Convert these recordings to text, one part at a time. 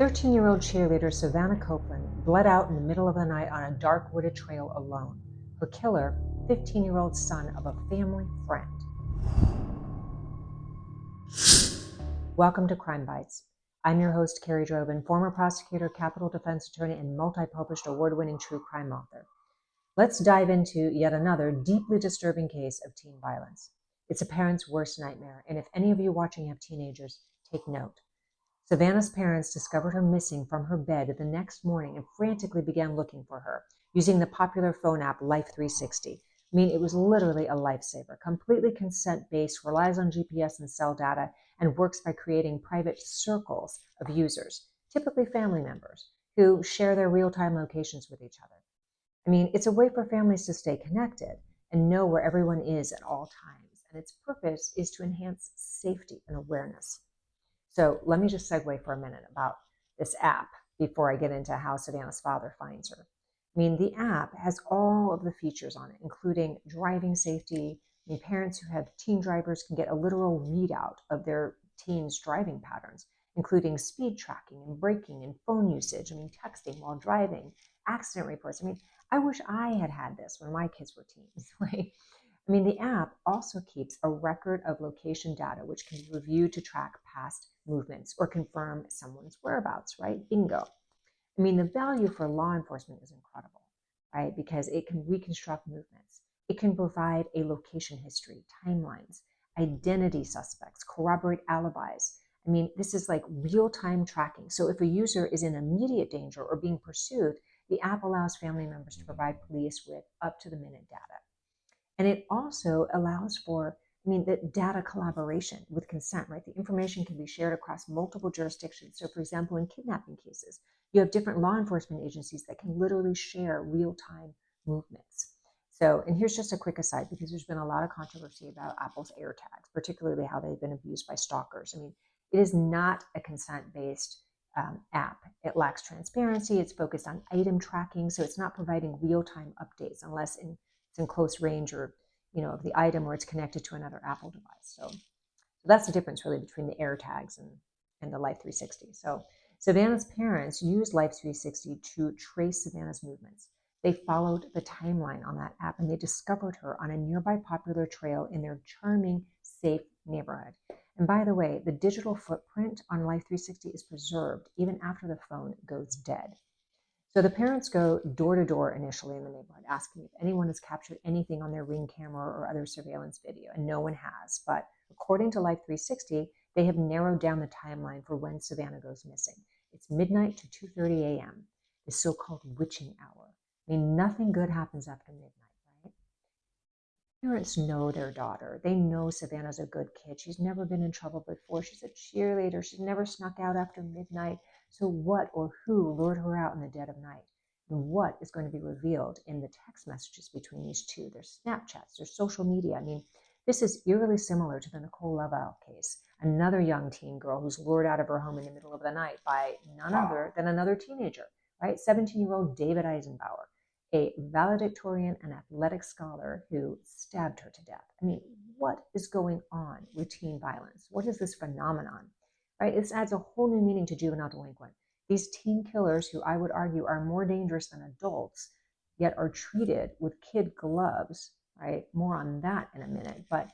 13-year-old cheerleader Savannah Copeland bled out in the middle of the night on a dark wooded trail alone. Her killer, 15-year-old son of a family friend. Welcome to Crime Bites. I'm your host, Carrie Drobin, former prosecutor, capital defense attorney, and multi-published award-winning true crime author. Let's dive into yet another deeply disturbing case of teen violence. It's a parent's worst nightmare, and if any of you watching have teenagers, take note. Savannah's parents discovered her missing from her bed the next morning and frantically began looking for her, using the popular phone app Life360. I mean, it was literally a lifesaver, completely consent-based, relies on GPS and cell data, and works by creating private circles of users, typically family members, who share their real-time locations with each other. I mean, it's a way for families to stay connected and know where everyone is at all times, and its purpose is to enhance safety and awareness. So let me just segue for a minute about this app before I get into how Savannah's father finds her. I mean, the app has all of the features on it, including driving safety. I mean, parents who have teen drivers can get a literal readout of their teens' driving patterns, including speed tracking and braking and phone usage. I mean, texting while driving, accident reports. I mean, I wish I had this when my kids were teens, right? I mean, the app also keeps a record of location data, which can be reviewed to track past movements or confirm someone's whereabouts, right? Bingo. I mean, the value for law enforcement is incredible, right? Because it can reconstruct movements. It can provide a location history, timelines, identity suspects, corroborate alibis. I mean, this is like real-time tracking. So if a user is in immediate danger or being pursued, the app allows family members to provide police with up-to-the-minute data. And it also allows for, the data collaboration with consent, right? The information can be shared across multiple jurisdictions. So for example, in kidnapping cases, you have different law enforcement agencies that can literally share real-time movements. So, and here's just a quick aside, because there's been a lot of controversy about Apple's AirTags, particularly how they've been abused by stalkers. I mean, it is not a consent-based app. It lacks transparency. It's focused on item tracking. So it's not providing real-time updates unless it's in close range or, of the item, or it's connected to another Apple device. So that's the difference really between the AirTags and the Life360. So Savannah's parents used Life360 to trace Savannah's movements. They followed the timeline on that app and they discovered her on a nearby popular trail in their charming, safe neighborhood. And by the way, the digital footprint on Life360 is preserved even after the phone goes dead. So the parents go door to door initially in the neighborhood, asking if anyone has captured anything on their Ring camera or other surveillance video, and no one has. But according to Life360, they have narrowed down the timeline for when Savannah goes missing. It's midnight to 2:30 a.m., the so-called witching hour. I mean, nothing good happens after midnight, right? Parents know their daughter. They know Savannah's a good kid. She's never been in trouble before. She's a cheerleader. She's never snuck out after midnight. So what or who lured her out in the dead of night? And what is going to be revealed in the text messages between these two, their Snapchats, their social media? I mean, this is eerily similar to the Nicole Lovell case, another young teen girl who's lured out of her home in the middle of the night by none other than another teenager, right? 17-year-old David Eisenbauer, a valedictorian and athletic scholar who stabbed her to death. I mean, what is going on with teen violence? What is this phenomenon? Right? This adds a whole new meaning to juvenile delinquent. These teen killers, who I would argue are more dangerous than adults, yet are treated with kid gloves, right? More on that in a minute. But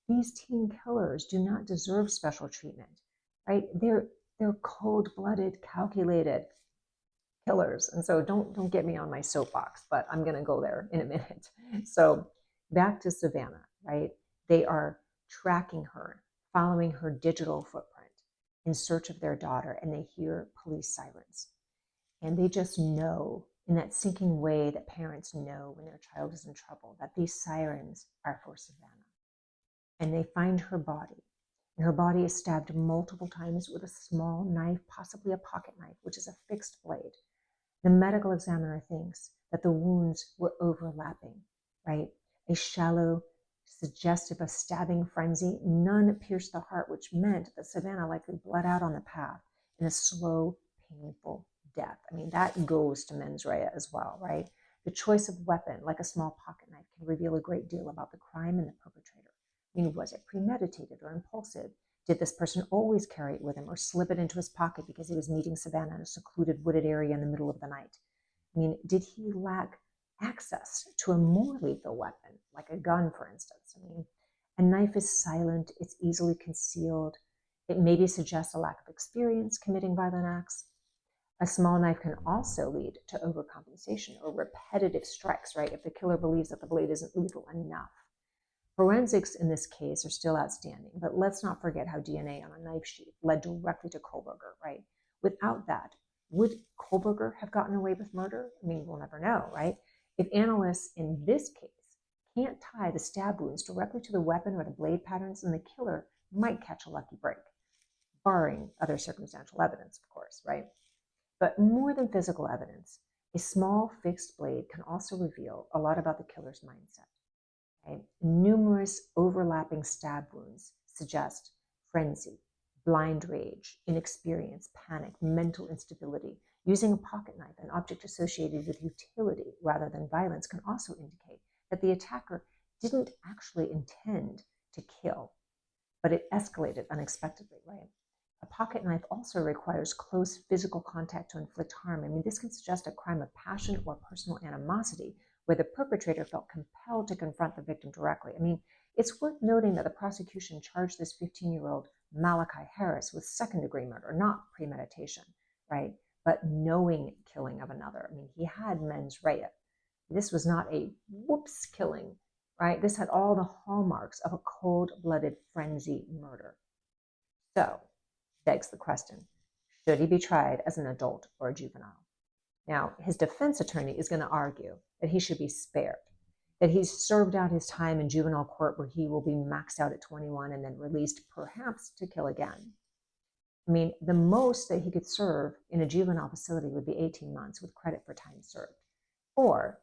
these teen killers do not deserve special treatment, right? They're cold-blooded, calculated killers. And so don't get me on my soapbox, but I'm going to go there in a minute. So back to Savannah, right? They are tracking her, following her digital footprint in search of their daughter, and they hear police sirens. And they just know, in that sinking way that parents know when their child is in trouble, that these sirens are for Savannah. And they find her body. And her body is stabbed multiple times with a small knife, possibly a pocket knife, which is a fixed blade. The medical examiner thinks that the wounds were overlapping, right? A shallow, suggestive of stabbing frenzy. None pierced the heart, which meant that Savannah likely bled out on the path in a slow, painful death. I mean, that goes to mens rea as well, right? The choice of weapon, like a small pocket knife, can reveal a great deal about the crime and the perpetrator. I mean, was it premeditated or impulsive? Did this person always carry it with him or slip it into his pocket because he was meeting Savannah in a secluded wooded area in the middle of the night? I mean, did he lack access to a more lethal weapon, like a gun, for instance? I mean, a knife is silent, it's easily concealed. It maybe suggests a lack of experience committing violent acts. A small knife can also lead to overcompensation or repetitive strikes, right? If the killer believes that the blade isn't lethal enough. Forensics in this case are still outstanding, but let's not forget how DNA on a knife sheath led directly to Kohlberger, right? Without that, would Kohlberger have gotten away with murder? I mean, we'll never know, right? If analysts in this case can't tie the stab wounds directly to the weapon or the blade patterns, then the killer might catch a lucky break, barring other circumstantial evidence, of course, right? But more than physical evidence, a small fixed blade can also reveal a lot about the killer's mindset. Okay? Numerous overlapping stab wounds suggest frenzy, blind rage, inexperience, panic, mental instability. Using a pocket knife, an object associated with utility rather than violence, can also indicate that the attacker didn't actually intend to kill, but it escalated unexpectedly, right? A pocket knife also requires close physical contact to inflict harm. I mean, this can suggest a crime of passion or personal animosity, where the perpetrator felt compelled to confront the victim directly. I mean, it's worth noting that the prosecution charged this 15-year-old Malachi Harris with second-degree murder, not premeditation, right? But knowing killing of another. I mean, he had mens rea. This was not a whoops killing, right? This had all the hallmarks of a cold-blooded frenzy murder. So, begs the question, should he be tried as an adult or a juvenile? Now, his defense attorney is going to argue that he should be spared, that he's served out his time in juvenile court where he will be maxed out at 21 and then released perhaps to kill again. I mean, the most that he could serve in a juvenile facility would be 18 months with credit for time served. Or,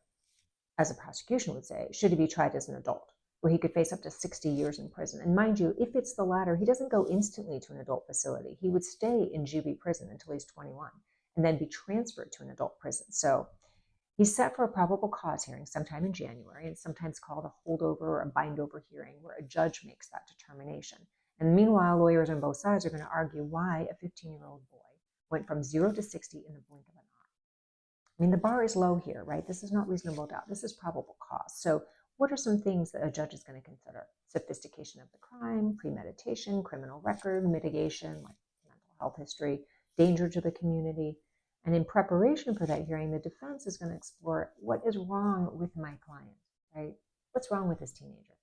as the prosecution would say, should he be tried as an adult, where he could face up to 60 years in prison? And mind you, if it's the latter, he doesn't go instantly to an adult facility. He would stay in juvie prison until he's 21 and then be transferred to an adult prison. So he's set for a probable cause hearing sometime in January, and sometimes called a holdover or a bind-over hearing, where a judge makes that determination. And meanwhile, lawyers on both sides are going to argue why a 15-year-old boy went from 0 to 60 in the blink of an eye. I mean, the bar is low here, right? This is not reasonable doubt. This is probable cause. So what are some things that a judge is going to consider? Sophistication of the crime, premeditation, criminal record, mitigation, like mental health history, danger to the community. And in preparation for that hearing, the defense is going to explore what is wrong with my client, right? What's wrong with this teenager?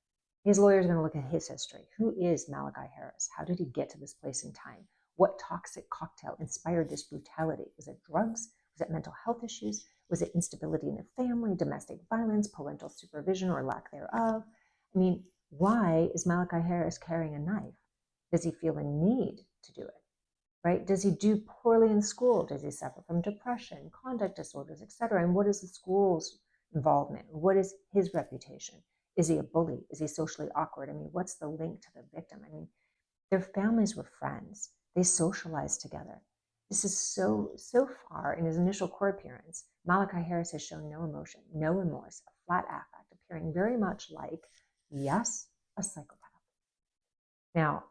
His lawyer is going to look at his history. Who is Malachi Harris? How did he get to this place in time? What toxic cocktail inspired this brutality? Was it drugs? Was it mental health issues? Was it instability in the family, domestic violence, parental supervision, or lack thereof? I mean, why is Malachi Harris carrying a knife? Does he feel a need to do it? Right? Does he do poorly in school? Does he suffer from depression, conduct disorders, etc.? And what is the school's involvement? What is his reputation? Is he a bully? Is he socially awkward? I mean, what's the link to the victim? I mean, their families were friends. They socialized together. This is so far in his initial court appearance, Malachi Harris has shown no emotion, no remorse, a flat affect, appearing very much like, yes, a psychopath. Now,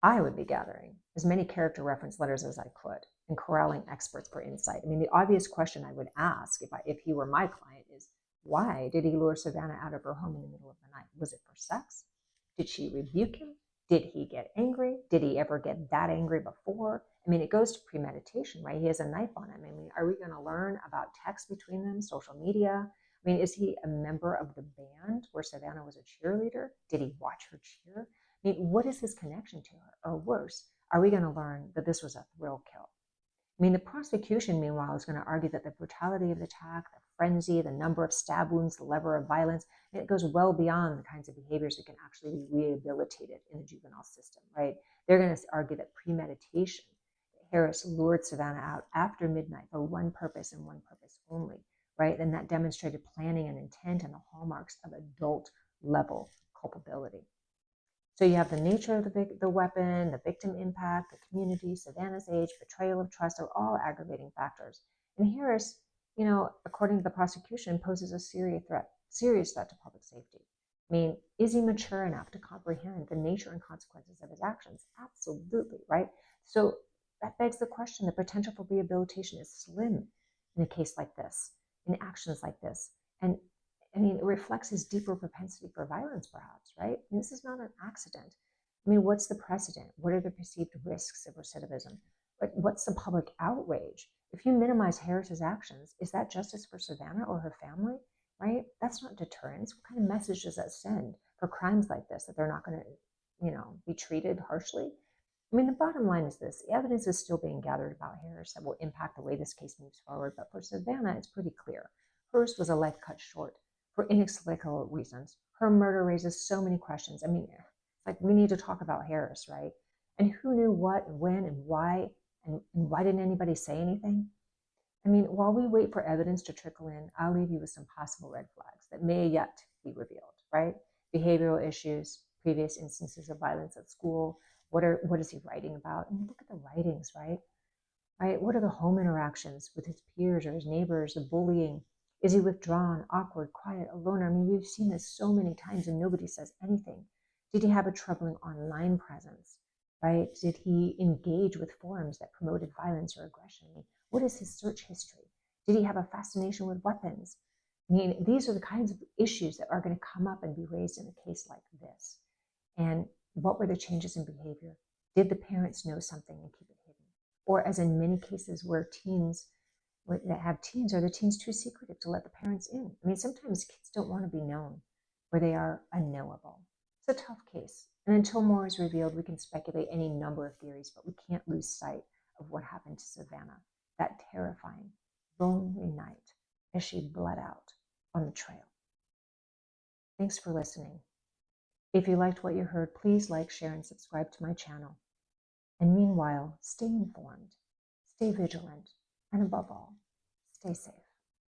I would be gathering as many character reference letters as I could and corralling experts for insight. I mean, the obvious question I would ask if he were my client is, why did he lure Savannah out of her home in the middle of the night? Was it for sex? Did she rebuke him? Did he get angry? Did he ever get that angry before? I mean, it goes to premeditation, right? He has a knife on him. I mean, are we going to learn about text between them, social media? I mean, is he a member of the band where Savannah was a cheerleader? Did he watch her cheer? I mean, what is his connection to her? Or worse, are we going to learn that this was a thrill kill? I mean, the prosecution, meanwhile, is going to argue that the brutality of the attack, the frenzy, the number of stab wounds, the level of violence, it goes well beyond the kinds of behaviors that can actually be rehabilitated in the juvenile system, right? They're going to argue that premeditation, Harris lured Savannah out after midnight for one purpose and one purpose only, right? And that demonstrated planning and intent and the hallmarks of adult-level culpability. So you have the nature of the weapon, the victim impact, the community, Savannah's age, betrayal of trust are all aggravating factors. And Harris, according to the prosecution, poses a serious threat to public safety. I mean, is he mature enough to comprehend the nature and consequences of his actions? Absolutely, right? So that begs the question, the potential for rehabilitation is slim in a case like this, in actions like this. And I mean, it reflects his deeper propensity for violence, perhaps, right? And this is not an accident. I mean, what's the precedent? What are the perceived risks of recidivism? What's the public outrage? If you minimize Harris's actions, is that justice for Savannah or her family? Right? That's not deterrence. What kind of message does that send for crimes like this, that they're not going to, be treated harshly? I mean, the bottom line is this: the evidence is still being gathered about Harris that will impact the way this case moves forward. But for Savannah, it's pretty clear. Hers was a life cut short for inexplicable reasons. Her murder raises so many questions. I mean, like, we need to talk about Harris, right? And who knew what, when, and why, and why didn't anybody say anything? I mean, while we wait for evidence to trickle in, I'll leave you with some possible red flags that may yet be revealed, right? Behavioral issues, previous instances of violence at school. What is he writing about? I mean, look at the writings, right? Right? What are the home interactions with his peers or his neighbors, the bullying? Is he withdrawn, awkward, quiet, a loner? I mean, we've seen this so many times and nobody says anything. Did he have a troubling online presence? Right? Did he engage with forums that promoted violence or aggression? I mean, what is his search history? Did he have a fascination with weapons? I mean, these are the kinds of issues that are going to come up and be raised in a case like this. And what were the changes in behavior? Did the parents know something and keep it hidden? Or, as in many cases where teens that have teens, are the teens too secretive to let the parents in? I mean, sometimes kids don't want to be known, or they are unknowable. It's a tough case. And until more is revealed, we can speculate any number of theories, but we can't lose sight of what happened to Savannah that terrifying, lonely night as she bled out on the trail. Thanks for listening. If you liked what you heard, please like, share, and subscribe to my channel. And meanwhile, stay informed, stay vigilant, and above all, stay safe.